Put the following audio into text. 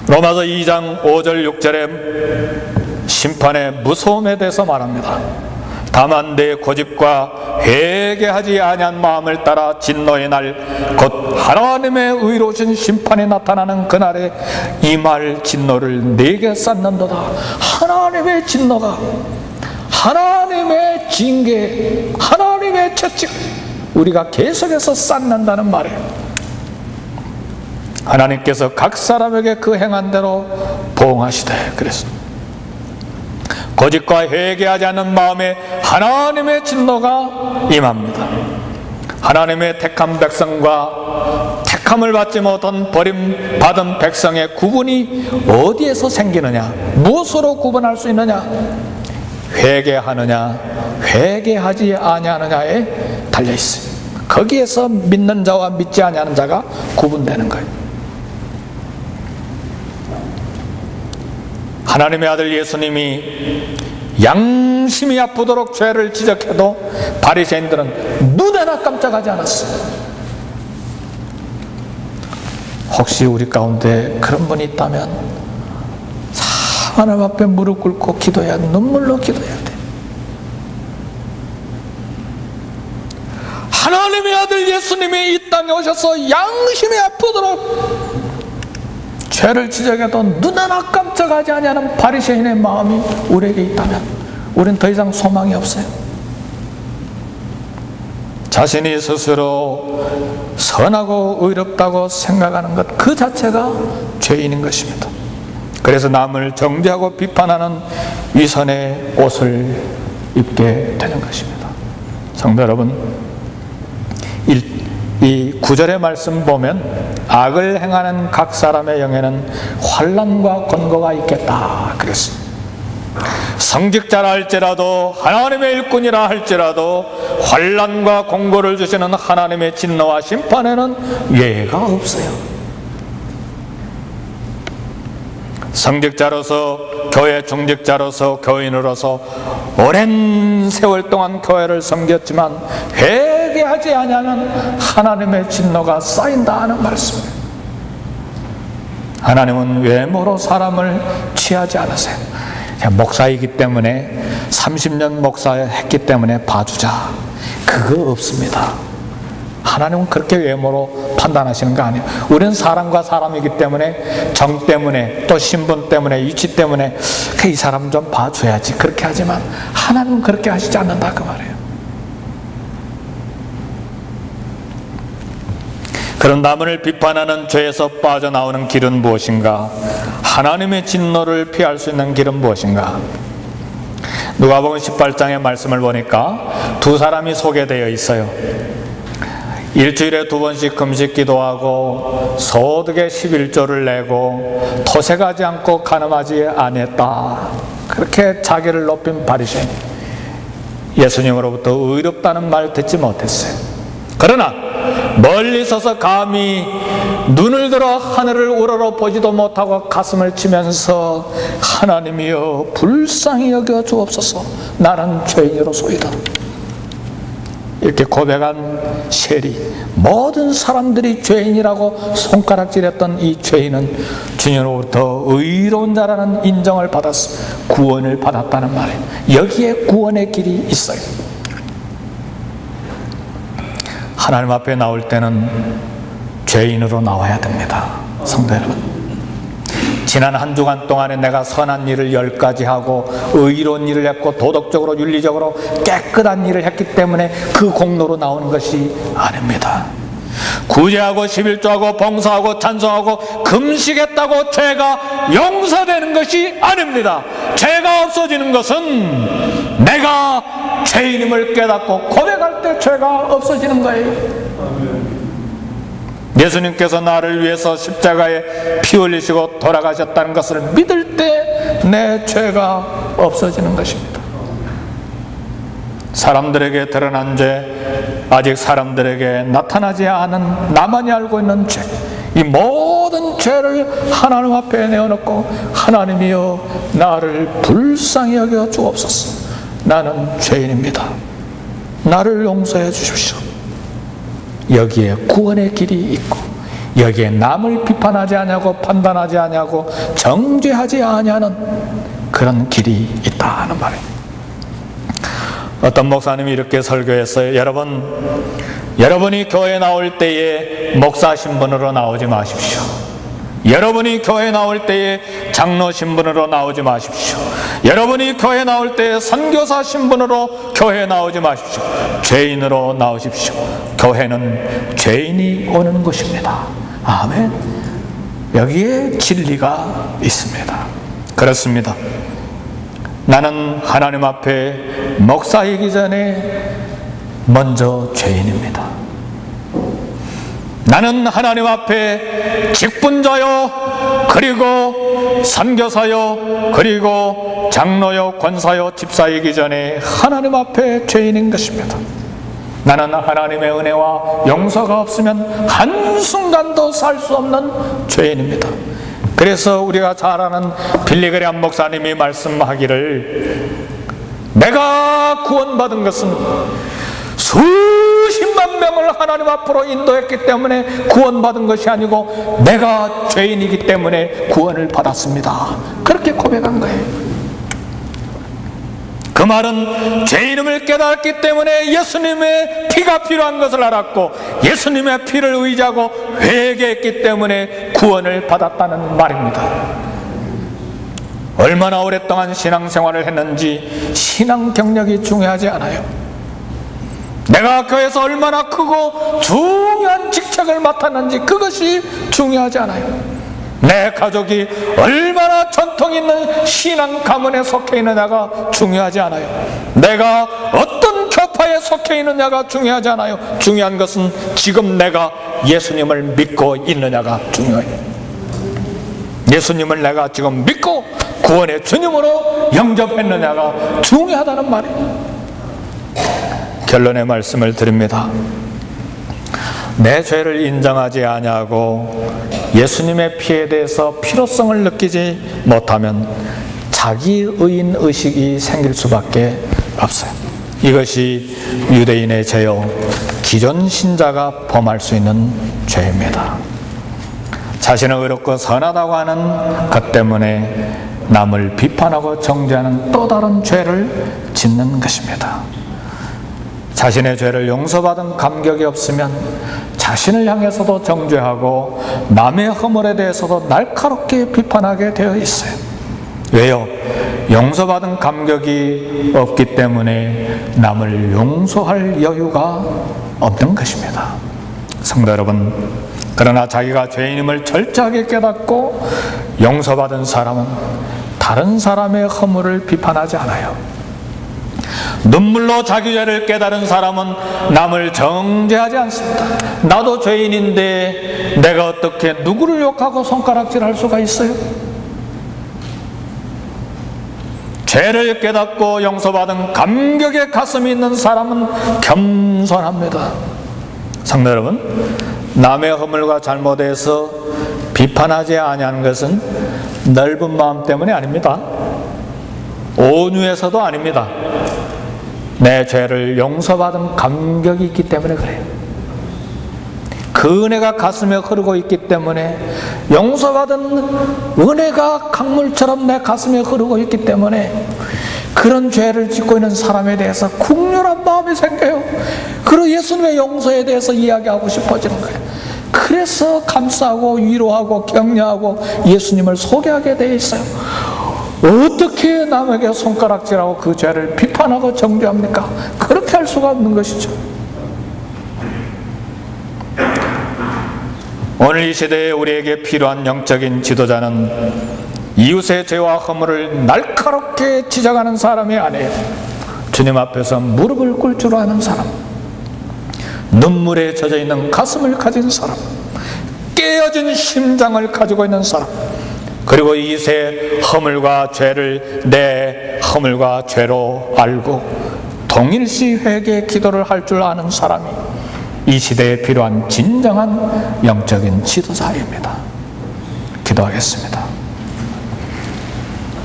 로마서 2장 5절 6절에 심판의 무서움에 대해서 말합니다. 다만 내 고집과 회개하지 아니한 마음을 따라 진노의 날 곧 하나님의 의로우신 심판이 나타나는 그날에 임할 진노를 내게 쌓는도다. 하나님의 진노가, 하나님의 징계, 하나님의 채찍 우리가 계속해서 쌓는다는 말이에요. 하나님께서 각 사람에게 그 행한 대로 보응하시되, 그래서 고집과 회개하지 않는 마음에 하나님의 진노가 임합니다. 하나님의 택한 백성과 택함을 받지 못한 버림받은 백성의 구분이 어디에서 생기느냐, 무엇으로 구분할 수 있느냐? 회개하느냐 회개하지 아니하느냐에 달려있어요. 거기에서 믿는 자와 믿지 아니하는 자가 구분되는 거예요. 하나님의 아들 예수님이 양심이 아프도록 죄를 지적해도 바리새인들은 눈에나 깜짝하지 않았어요. 혹시 우리 가운데 그런 분이 있다면 하나님 앞에 무릎 꿇고 기도해야, 눈물로 기도해야 돼. 하나님의 아들 예수님이 이 땅에 오셔서 양심이 아프도록 죄를 지적해도 눈하나 깜짝하지 아니하는 바리새인의 마음이 우리에게 있다면 우리는 더 이상 소망이 없어요. 자신이 스스로 선하고 의롭다고 생각하는 것 그 자체가 죄인인 것입니다. 그래서 남을 정죄하고 비판하는 위선의 옷을 입게 되는 것입니다. 성도 여러분, 이 9절의 말씀 보면 악을 행하는 각 사람의 영에는 환난과 권고가 있겠다 그랬습니다. 성직자라 할지라도 하나님의 일꾼이라 할지라도 환난과 권고를 주시는 하나님의 진노와 심판에는 예외가 없어요. 성직자로서, 교회 중직자로서, 교인으로서 오랜 세월 동안 교회를 섬겼지만 회개하지 아니하면 하나님의 진노가 쌓인다 하는 말씀이에요. 하나님은 외모로 사람을 취하지 않으세요. 목사이기 때문에 30년 목사했기 때문에 봐주자, 그거 없습니다. 하나님은 그렇게 외모로 판단하시는 거 아니에요. 우리는 사람과 사람이기 때문에 정 때문에 또 신분 때문에 위치 때문에 이 사람 좀 봐줘야지 그렇게 하지만 하나님은 그렇게 하시지 않는다 그 말이에요. 그런 남을 비판하는 죄에서 빠져나오는 길은 무엇인가? 하나님의 진노를 피할 수 있는 길은 무엇인가? 누가복음 18장의 말씀을 보니까 두 사람이 소개되어 있어요. 일주일에 2번씩 금식 기도하고 소득의 11조를 내고 토색하지 않고 간음하지 아니했다. 그렇게 자기를 높인 바리새인, 예수님으로부터 의롭다는 말 듣지 못했어요. 그러나 멀리 서서 감히 눈을 들어 하늘을 우러러 보지도 못하고 가슴을 치면서 하나님이여 불쌍히 여겨 주옵소서, 나는 죄인으로소이다, 이렇게 고백한 셀이, 모든 사람들이 죄인이라고 손가락질했던 이 죄인은 주님으로부터 의로운 자라는 인정을 받았어, 구원을 받았다는 말이에요. 여기에 구원의 길이 있어요. 하나님 앞에 나올 때는 죄인으로 나와야 됩니다. 성도 여러분, 지난 한 주간 동안에 내가 선한 일을 10가지 하고 의로운 일을 했고 도덕적으로 윤리적으로 깨끗한 일을 했기 때문에 그 공로로 나오는 것이 아닙니다. 구제하고 11조하고 봉사하고 찬송하고 금식했다고 죄가 용서되는 것이 아닙니다. 죄가 없어지는 것은 내가 죄인임을 깨닫고 고백할 때 죄가 없어지는 거예요. 예수님께서 나를 위해서 십자가에 피 흘리시고 돌아가셨다는 것을 믿을 때 내 죄가 없어지는 것입니다. 사람들에게 드러난 죄, 아직 사람들에게 나타나지 않은 나만이 알고 있는 죄, 이 모든 죄를 하나님 앞에 내어놓고 하나님이여 나를 불쌍히 여겨 주옵소서, 나는 죄인입니다, 나를 용서해 주십시오. 여기에 구원의 길이 있고 여기에 남을 비판하지 아니하고 판단하지 아니하고 정죄하지 아니하는 그런 길이 있다는 말이에요. 어떤 목사님이 이렇게 설교했어요. 여러분이 교회 나올 때에 목사 신분으로 나오지 마십시오. 여러분이 교회 나올 때에 장로 신분으로 나오지 마십시오. 여러분이 교회 나올 때에 선교사 신분으로 교회 나오지 마십시오. 죄인으로 나오십시오. 교회는 죄인이 오는 곳입니다. 아멘. 여기에 진리가 있습니다. 그렇습니다. 나는 하나님 앞에 목사이기 전에 먼저 죄인입니다. 나는 하나님 앞에 직분자요, 그리고 선교사요, 그리고 장로요, 권사요, 집사이기 전에 하나님 앞에 죄인인 것입니다. 나는 하나님의 은혜와 용서가 없으면 한순간도 살 수 없는 죄인입니다. 그래서 우리가 잘 아는 빌리그레암 목사님이 말씀하기를, 내가 구원받은 것은 수십만 명을 하나님 앞으로 인도했기 때문에 구원받은 것이 아니고 내가 죄인이기 때문에 구원을 받았습니다. 그렇게 고백한 거예요. 그 말은 죄인임을 깨달았기 때문에 예수님의 피가 필요한 것을 알았고 예수님의 피를 의지하고 회개했기 때문에 구원을 받았다는 말입니다. 얼마나 오랫동안 신앙생활을 했는지 신앙 경력이 중요하지 않아요. 내가 교회에서 얼마나 크고 중요한 직책을 맡았는지 그것이 중요하지 않아요. 내 가족이 얼마나 전통 있는 신앙 가문에 속해 있느냐가 중요하지 않아요. 내가 어떤 교파에 속해 있느냐가 중요하지 않아요. 중요한 것은 지금 내가 예수님을 믿고 있느냐가 중요해요. 예수님을 내가 지금 믿고 구원의 주님으로 영접했느냐가 중요하다는 말이에요. 결론의 말씀을 드립니다. 내 죄를 인정하지 아니하고 예수님의 피에 대해서 필요성을 느끼지 못하면 자기의인 의식이 생길 수밖에 없어요. 이것이 유대인의 죄요, 기존 신자가 범할 수 있는 죄입니다. 자신을 의롭고 선하다고 하는 것 때문에 남을 비판하고 정죄하는 또 다른 죄를 짓는 것입니다. 자신의 죄를 용서받은 감격이 없으면 자신을 향해서도 정죄하고 남의 허물에 대해서도 날카롭게 비판하게 되어 있어요. 왜요? 용서받은 감격이 없기 때문에 남을 용서할 여유가 없는 것입니다. 성도 여러분, 그러나 자기가 죄인임을 철저하게 깨닫고 용서받은 사람은 다른 사람의 허물을 비판하지 않아요. 눈물로 자기 죄를 깨달은 사람은 남을 정죄하지 않습니다. 나도 죄인인데 내가 어떻게 누구를 욕하고 손가락질할 수가 있어요? 죄를 깨닫고 용서받은 감격의 가슴이 있는 사람은 겸손합니다. 성도 여러분, 남의 허물과 잘못에서 비판하지 아니하는 것은 넓은 마음 때문이 아닙니다. 온유해서도 아닙니다. 내 죄를 용서받은 감격이 있기 때문에 그래요. 그 은혜가 가슴에 흐르고 있기 때문에, 용서받은 은혜가 강물처럼 내 가슴에 흐르고 있기 때문에 그런 죄를 짓고 있는 사람에 대해서 국률한 마음이 생겨요. 그리고 예수님의 용서에 대해서 이야기하고 싶어지는 거예요. 그래서 감싸고 위로하고 격려하고 예수님을 소개하게 되어 있어요. 어떻게 남에게 손가락질하고 그 죄를 비판하고 정죄합니까? 그렇게 할 수가 없는 것이죠. 오늘 이 시대에 우리에게 필요한 영적인 지도자는 이웃의 죄와 허물을 날카롭게 지적하는 사람이 아니에요. 주님 앞에서 무릎을 꿇을 줄 아는 사람, 눈물에 젖어있는 가슴을 가진 사람, 깨어진 심장을 가지고 있는 사람, 그리고 이웃의 허물과 죄를 내 허물과 죄로 알고 동일시 회개 기도를 할 줄 아는 사람이 이 시대에 필요한 진정한 영적인 지도자입니다. 기도하겠습니다.